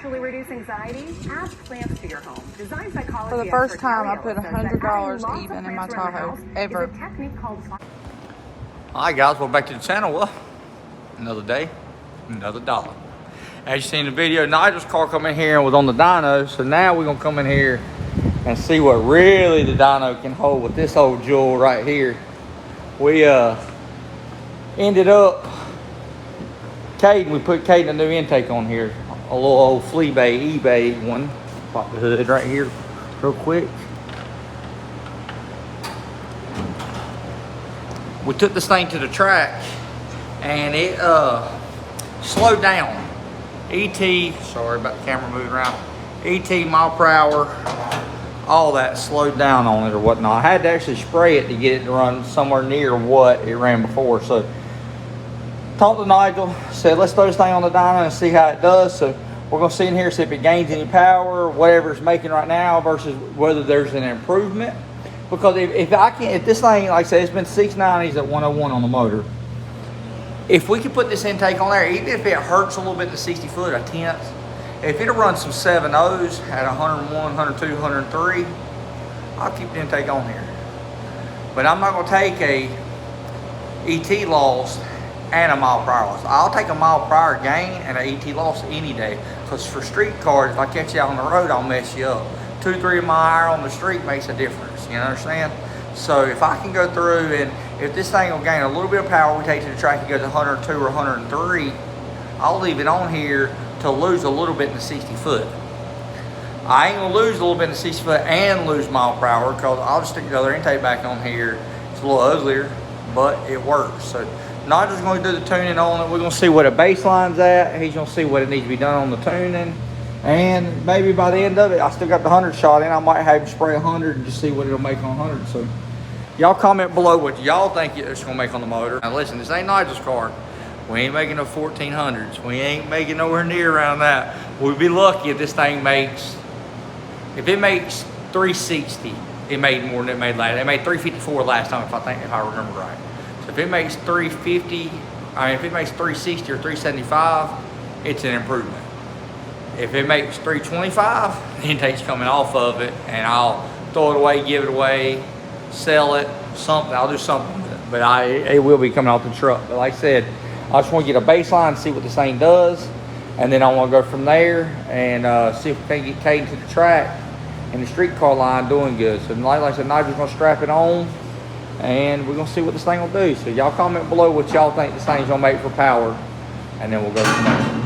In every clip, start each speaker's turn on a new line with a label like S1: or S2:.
S1: naturally reduce anxiety? Add plants to your home. Design psychology.
S2: For the first time, I put $100 even in my Tahoe, ever.
S3: Alright guys, welcome back to the channel. Well, another day, another dollar. As you seen in the video, Nigel's car come in here and was on the dyno, so now we're gonna come in here and see what really the dyno can hold with this old jewel right here. We ended up, we put Kaidyn a new intake on here, a little old Fleabay eBay one. Pop the hood right here real quick. We took this thing to the track and it slowed down. Sorry about the camera moving around. ET, mile per hour, all that slowed down on it or whatnot. I had to actually spray it to get it to run somewhere near what it ran before. So talked to Nigel, said let's throw this thing on the dyno and see how it does. So we're gonna see in here, see if it gains any power, whatever it's making right now versus whether there's an improvement. Because if this thing, like I said, it's been 690s at 101 on the motor. If we could put this intake on there, even if it hurts a little bit to 60 foot, a tenth, if it'll run some 7.0s at 101, 102, 103, I'll keep the intake on here. But I'm not gonna take a ET loss and a mile per hour loss. I'll take a mile per hour gain and an ET loss any day. Because for street cars, if I catch you out on the road, I'll mess you up. 2-3 mile an hour on the street makes a difference, you understand? So if I can go through and if this thing will gain a little bit of power, we take it to the track and go to 102 or 103, I'll leave it on here to lose a little bit in the 60 foot. I ain't gonna lose a little bit in the 60 foot and lose mile per hour because I'll just stick the other intake back on here. It's a little uglier, but it works. So Nigel's gonna do the tuning on it. We're gonna see what the baseline's at. He's gonna see what it needs to be done on the tuning. And maybe by the end of it, I still got the 100 shot in. I might have him spray 100 and just see what it'll make on 100. So y'all comment below what y'all think it's gonna make on the motor. Now listen, this ain't Nigel's car. We ain't making no 1400s. We ain't making nowhere near around that. We'd be lucky if this thing makes, if it makes 360, it made more than it made last. It made 354 last time, if I remember right. So if it makes 350, if it makes 360 or 375, it's an improvement. If it makes 325, the intake's coming off of it, and I'll throw it away, give it away, sell it, something. I'll do something with it, but it will be coming off the truck. But like I said, I just want to get a baseline and see what this thing does, and then I want to go from there and see if we can get Kaidyn to the track and the street car line doing good. So like I said, Nigel's gonna strap it on, and we're gonna see what this thing will do. So y'all comment below what y'all think this thing's gonna make for power, and then we'll go from there.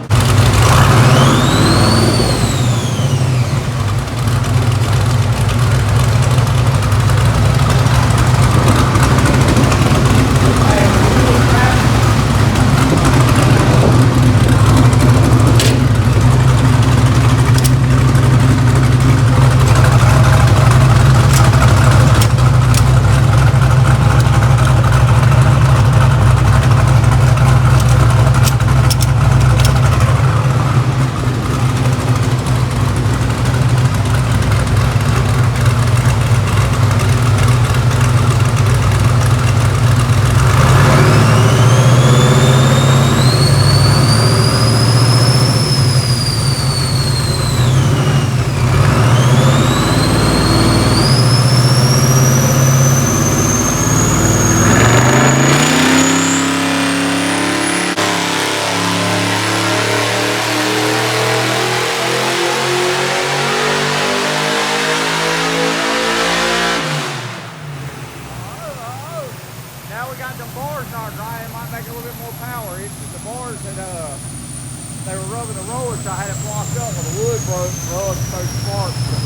S3: They were rubbing the roller, so I had it blocked up with the wood broke, so sparks.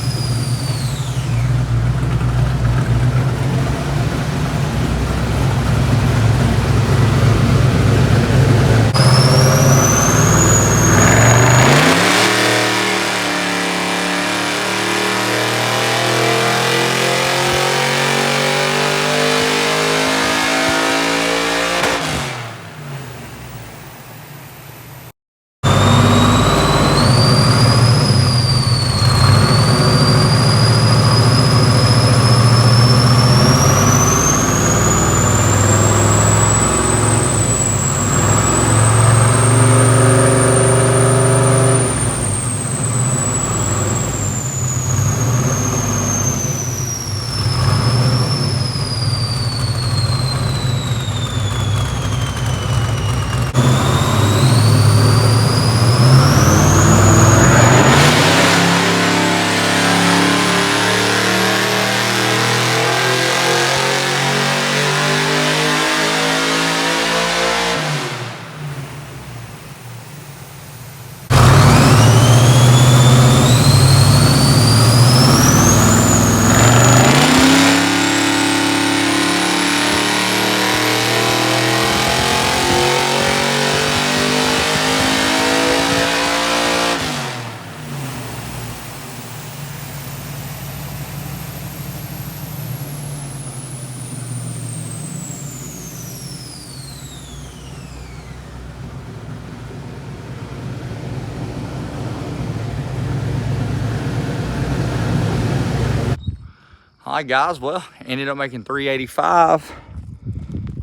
S3: All right, guys. Well, ended up making 385.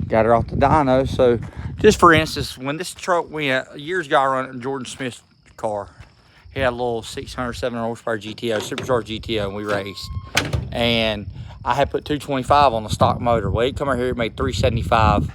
S3: Got her off the dyno. So, just for instance, when this truck went, years ago, I run Jordan Smith's car. He had a little 600, 700 horsepower GTO, supercharged GTO, and we raced. And I had put 225 on the stock motor. Well, it come out here, it made 375.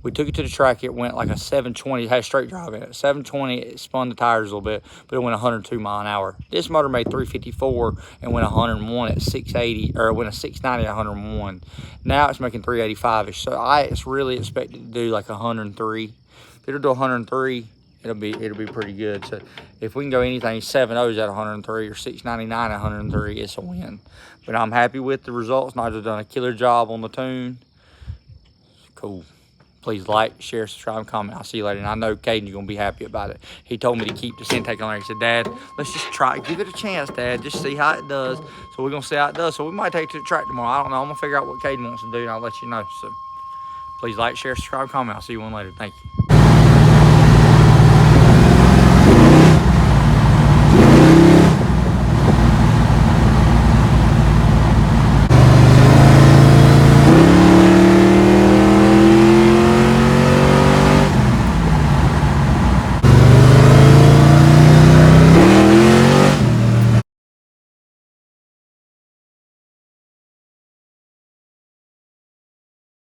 S3: We took it to the track. It went like a 720. It had a straight drive in it. 720. It spun the tires a little bit, but it went 102 mile an hour. This motor made 354 and went 101 at 680, or it went a 690 at 101. Now it's making 385ish. So it's really expected to do like 103. If it'll do 103, it'll be pretty good. So if we can go anything 7.0s at 103 or 699 at 103, it's a win. But I'm happy with the results. Nigel done a killer job on the tune. Cool. Please like, share, subscribe, and comment. I'll see you later. And I know Kaidyn's going to be happy about it. He told me to keep this intake on there. He said, Dad, let's just try it. Give it a chance, Dad. Just see how it does. So we're going to see how it does. So we might take it to the track tomorrow. I don't know. I'm going to figure out what Kaidyn wants to do, and I'll let you know. So please like, share, subscribe, comment. I'll see you one later. Thank you.